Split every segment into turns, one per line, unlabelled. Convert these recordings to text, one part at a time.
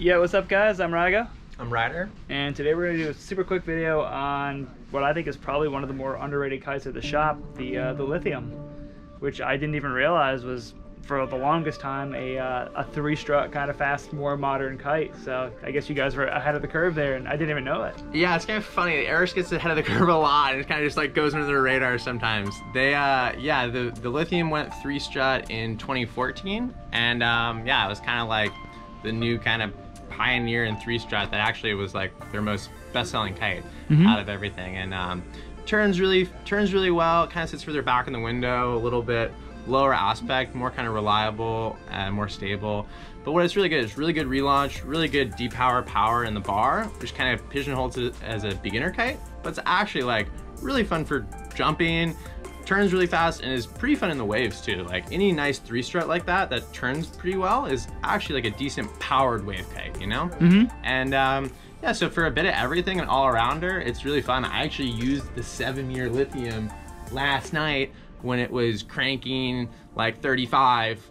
Yeah, what's up guys? I'm Reider.
I'm Reider.
And today we're going to do a super quick video on what I think is probably one of the more underrated kites at the shop, the Lithium, which I didn't even realize was, for the longest time, a three-strut kind of fast, more modern kite. So I guess you guys were ahead of the curve there, and I didn't even know it.
Yeah, it's kind of funny. Airush gets ahead of the curve a lot, and it kind of just like goes under the radar sometimes. They, yeah, the Lithium went three-strut in 2014, and yeah, it was kind of like the new kind of pioneer in three-strut that actually was like their most best-selling kite out of everything, and turns really well. Kind of sits further back in the window, a little bit lower aspect, more kind of reliable and more stable. But what it's really good is really good relaunch, really good power in the bar, which kind of pigeonholes it as a beginner kite, but it's actually like really fun for jumping, turns really fast, and is pretty fun in the waves too. Like any nice three-strut like that turns pretty well is actually like a decent powered wave kite, you know? And yeah, so for a bit of everything, an all-arounder, it's really fun. I actually used the 7-year Lithium last night when it was cranking like 35,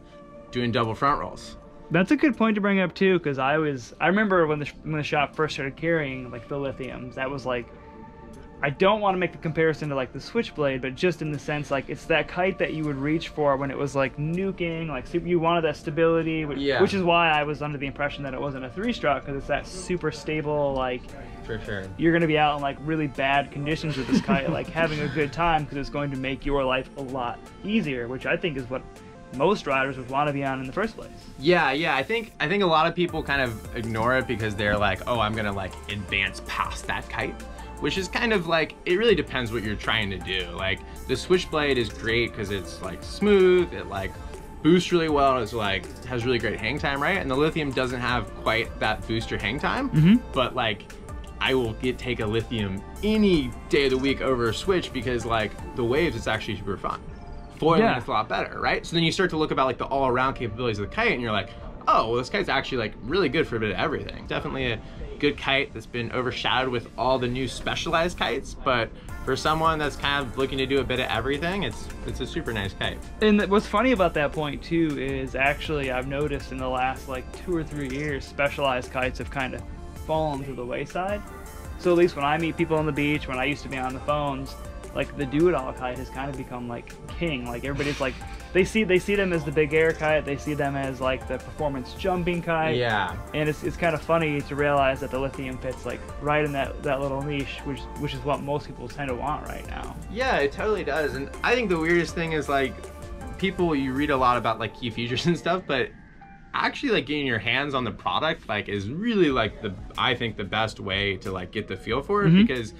doing double front rolls.
That's a good point to bring up too, because I remember when the shop first started carrying like the Lithiums, that was like, I don't want to make the comparison to like the Switchblade, but just in the sense like it's that kite that you would reach for when it was like nuking, like you wanted that stability, which is why I was under the impression that it wasn't a three-strut, because it's that super stable, like,
for sure, you're
gonna be out in like really bad conditions with this kite, like having a good time, because it's going to make your life a lot easier, which I think is what most riders would want to be on in the first place.
Yeah, I think a lot of people kind of ignore it because they're like, oh, I'm gonna like advance past that kite, which is kind of like, it really depends what you're trying to do. Like the Switchblade is great because it's like smooth, it like boosts really well, it's like has really great hang time, right? And the Lithium doesn't have quite that booster hang time, but like I will take a Lithium any day of the week over a Switch because like the waves, it's actually super fun. Foiling is a lot better, right? So then you start to look about like the all-around capabilities of the kite, and you're like, oh, well, this kite's actually like really good for a bit of everything. Definitely a good kite that's been overshadowed with all the new specialized kites, but for someone that's kind of looking to do a bit of everything, it's a super nice kite.
And what's funny about that point too is actually I've noticed in the last like 2 or 3 years, specialized kites have kind of fallen to the wayside. So at least when I meet people on the beach, when I used to be on the phones, like the do-it-all kite has kind of become like king. Like everybody's like, they see them as the big air kite, they see them as like the performance jumping kite.
Yeah. And
it's kind of funny to realize that the Lithium fits like right in that little niche, which is what most people tend to want right now.
Yeah, it totally does. And I think the weirdest thing is like, people, you read a lot about like key features and stuff, but actually like getting your hands on the product like is really like I think the best way to like get the feel for it, because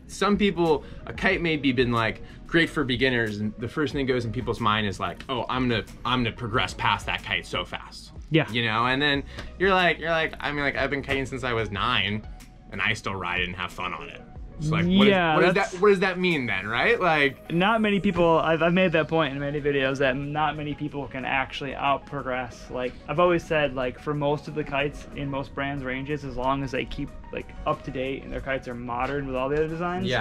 some people, a kite may be been like great for beginners, and the first thing that goes in people's mind is like, oh, I'm gonna progress past that kite so fast. Yeah. You know, and then you're like, I mean, like I've been kiting since I was 9, and I still ride it and have fun on it. So like, what does that mean then, right? Like,
not many people, I've made that point in many videos, that not many people can actually out-progress. Like, I've always said, like, for most of the kites in most brands' ranges, as long as they keep, like, up-to-date and their kites are modern with all the other designs,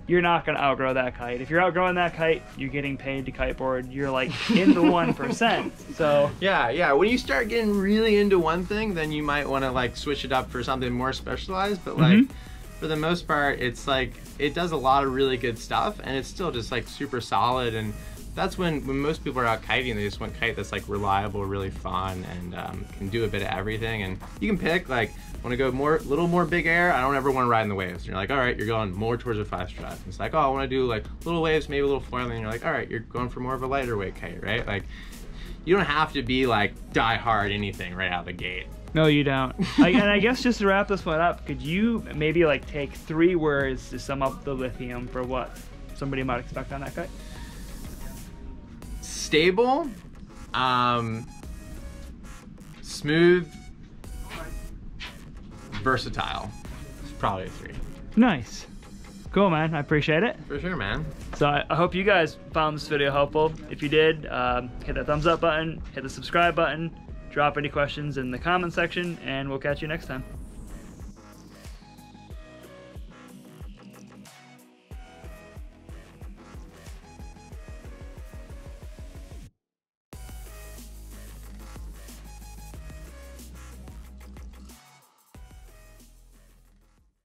you're not going to outgrow that kite. If you're outgrowing that kite, you're getting paid to kiteboard. You're, like, in the 1%, so... Yeah,
when you start getting really into one thing, then you might want to, like, switch it up for something more specialized, but, like... For the most part, it's like, it does a lot of really good stuff, and it's still just like super solid. And that's when most people are out kiting, they just want kite that's like reliable, really fun, and can do a bit of everything. And you can pick, like, want to go little more big air, I don't ever want to ride in the waves. And you're like, all right, you're going more towards a 5-strut. It's like, oh, I want to do like little waves, maybe a little foiling. And you're like, all right, you're going for more of a lighter weight kite, right? Like, you don't have to be like die hard anything right out of the gate.
No, you don't. And I guess just to wrap this one up, could you maybe like take 3 words to sum up the Lithium for what somebody might expect on that kite?
Stable, smooth, versatile. It's probably 3.
Nice. Cool, man. I appreciate it.
For sure, man.
So I hope you guys found this video helpful. If you did, hit that thumbs up button, hit the subscribe button, drop any questions in the comment section, and we'll catch you next time.